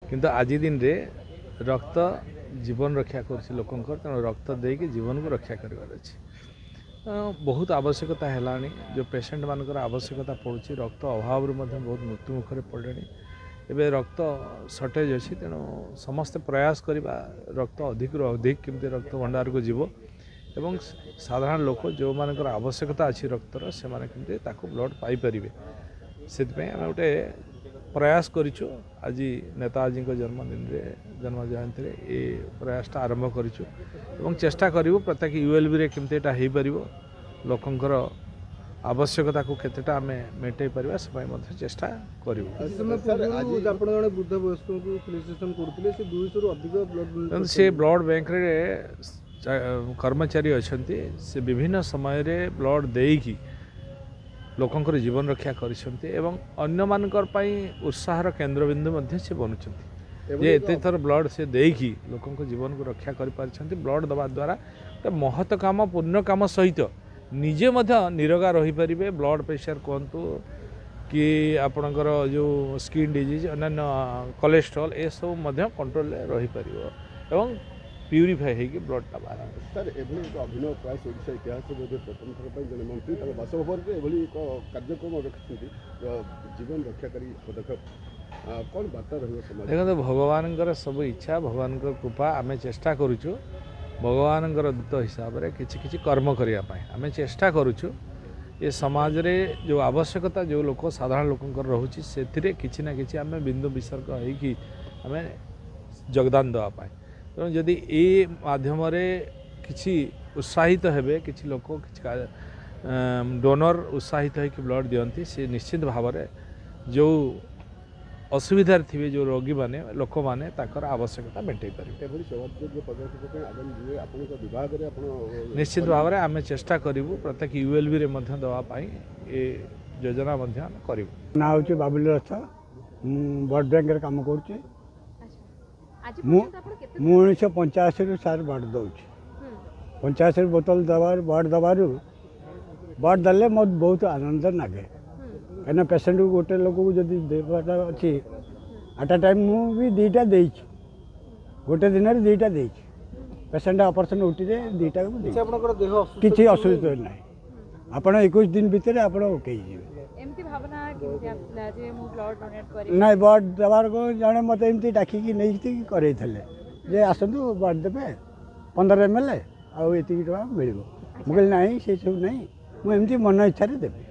किंतु आज दिन रे रक्त जीवन रक्षा कर लोकंर तेणु रक्त देकी जीवन को रक्षा कर बहुत आवश्यकता है जो पेसेंट मानकर आवश्यकता पड़ुछि रक्त अभाव बहुत मृत्यु मुखर पड़े एवं रक्त सर्टेज अच्छी तेणु समस्ते प्रयास करवा रक्त अधिक अधिक केमती रक्त भंडार को जीव एवं साधारण लोक जो मानकर आवश्यकता अच्छी रक्तर से ब्लड पाइपर से आम गोटे प्रयास करूँ आज नेताजी जन्मदिन जन्म जयंती ये प्रयासटा आरंभ करूँ चेष्टा करूँ प्रत्येक यूएलबी रे केमती एटा हो पार लोकंर आवश्यकता को केतेटा आम मेटई पार से चेष्टा करूँ से ब्लड बैंक रे कर्मचारी अच्छा से विभिन्न समय रे ब्लड देकी लोकंर जीवन रक्षा करन्य मानकर उत्साहर केन्द्रबिंदु से बनुंट जे एत थर ब्लड से देकी लोक जीवन को रक्षा कर ब्लड दवा द्वारा तो महत काम पुण्य काम सहित निजे निरोगा रही पारे ब्लड प्रेशर कहतु कि आपणकर जो स्किन डिजीज अन्य कोलेस्ट्रॉल ये सब कंट्रोल रही पार एवं प्यूरीफाई होगी ब्लडटा बाहर सर एभली एक अभिनव प्रयास ओडिशा इतिहास प्रथम थर जन मंत्री बासभवन एभली एक कार्यक्रम रखिंट जीवन रक्षाकारी पदक्षेप कौन बार्ता रही देखो भगवान सब इच्छा भगवान कृपा आम चेष्टा करुचु भगवान दूत हिसाब से किसी कर्म करने आम चेष्टा करुचु ये समाज रे जो आवश्यकता जो लोक साधारण लोक रोचे से किसी ना कि आम बिंदु विसर्ग होगी आम योगदान देवाई तेणु जदि ये माध्यम किसी उत्साहित हेबे किसी लोक डोनर उत्साहित होकर ब्लड दियंती से निश्चित भाव में जो असुविधार थे जो रोगी माने लोक माने ताकर आवश्यकता मेटाई पारे निश्चित भाव में आम चेष्टा करूँ प्रत्येक यूएलबी रे दवाई ये योजना करूँ ना हूँ बाबुल रथ ब्लड बैंक काम कर 1985 सार ब्लड दौर 85 बोतल ब्लड दबार ब्लड देले मत बहुत आनंद लगे कहीं पेसेंट को गोटे लोक को जब देवाटा अच्छी एट अ टाइम मुझे दीटा दे गोटे दिन में दीटा दे पेसेंट ऑपरेशन उठी दीटा किसी असुविधा ना आपड़ 21 दिन भितर आप ओके ना ब्लड देवार को जड़े मत एमती डाकिकी नहीं करे जे आसतु ब्लड देवे 15 ml आती टाँग मिल मुझे ना से सब ना मुझे मन इच्छा देवी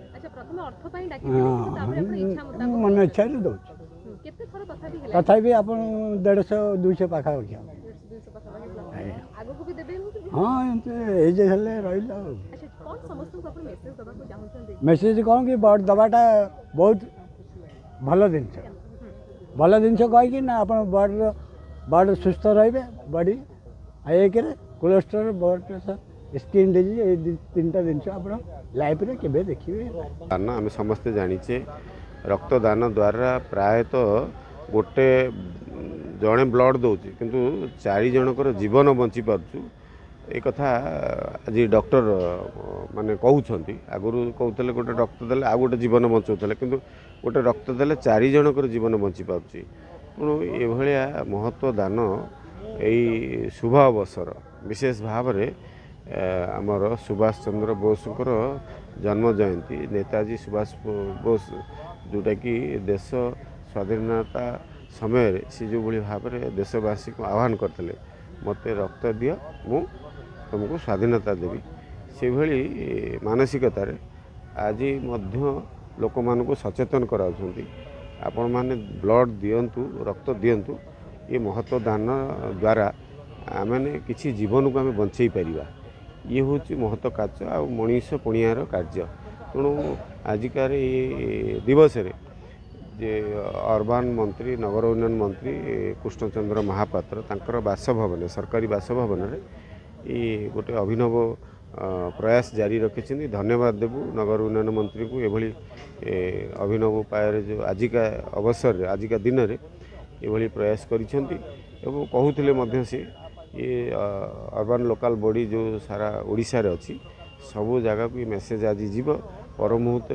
मन इच्छा दौर तथापि आप 150-200 पाखापाखि हाँ एज रहा मेसेज कौन कि ब्लड दवाटा बहुत भल जिनस कहीकि ना आप ब्लड सुस्थ रे बॉडी एक cholesterol blood pressure skin disease ये 3टा जिनस आप लाइफ रे केबे देखिए दान आम समस्ते जानीचे रक्तदान द्वारा प्रायतः गोटे जड़े ब्लड दौचे किंतु 4 जनकर जीवन बंची पार्छु एक कथा आज डॉक्टर माने कहते आगुरी कहते गोटे रक्त देले आ गोटे जीवन बचाऊे किंतु गोटे रक्त देले 4 जनकर जीवन बंची पार्ची तेणु ये महत्व दान यही शुभ अवसर विशेष भाव में आमर सुभाष चंद्र बोसकर जन्म जयंती नेताजी सुभाष बोस जोटा कि देश स्वाधीनता समय से जो भाव में देशवासी को आह्वान करते मत रक्त दियो मु तुमको स्वाधीनता देवी से भली मानसिकतार आज लोक मान सचेतन कराउछंती आपण माने ब्लड दियंतु रक्त दियंतु ये महत्व दान द्वारा आमने किसी जीवन को आम बंचई पारिबा ये हूँ महत्व कार्य आ मनीष पुणियार कार्य तेणु आजिकार ये दिवस जे अर्बान मंत्री नगर उन्नयन मंत्री कृष्णचंद्र महापात्र तांकर बासभवन सरकारी बासभवन में ये गोटे अभिनव प्रयास जारी रखिंट धन्यवाद देवु नगर उन्नयन मंत्री को एभली अभिनव उपाय जो आजिका अवसर आजिका दिन में ये प्रयास करिसेंती एवं कहूले से ये अर्बान लोकल बॉडी जो सारा ओडिशा रे अच्छी सबू जगह को मेसेज आज जीव पर मुहूर्त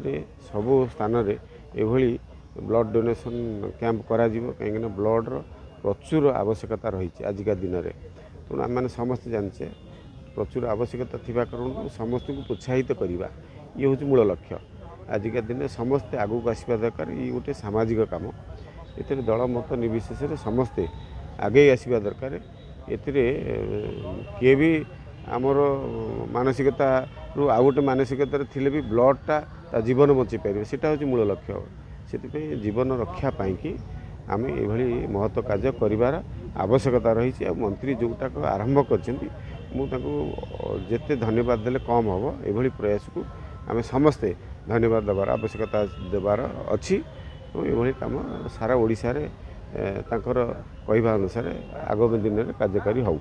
सबू स्थान रे एभली ब्लड डोनेशन कैंप करा कहीं ब्लड प्रचुर आवश्यकता रही आजिका दिन में तेणु आम मैंने समस्ते जाने प्रचुर आवश्यकता थिबा कारण समस्त को प्रोत्साहित करवा ये हूँ मूल लक्ष्य आजिका दिन समस्ते आगू आसवा दरकार ये गोटे सामाजिक काम ए दल मत निर्विशेष समस्ते आगे आसवा दरकार ए किए भी आमर मानसिकता रु आउ गोटे मानसिकता थे भी ब्लडटा ता जीवन बचाई पारे सेटा हूँ मूल लक्ष्य से जीवन रक्षा पाई आम ये महत्व कार्य कर आवश्यकता रही मंत्री जोटाक आरंभ करते धन्यवाद देले कम हम ये प्रयास को आम समस्ते धन्यवाद देवार आवश्यकता देवार अच्छी ये कम सारा ओडिशा रे कहवा अनुसार आगामी दिन में कार्यकारी हो।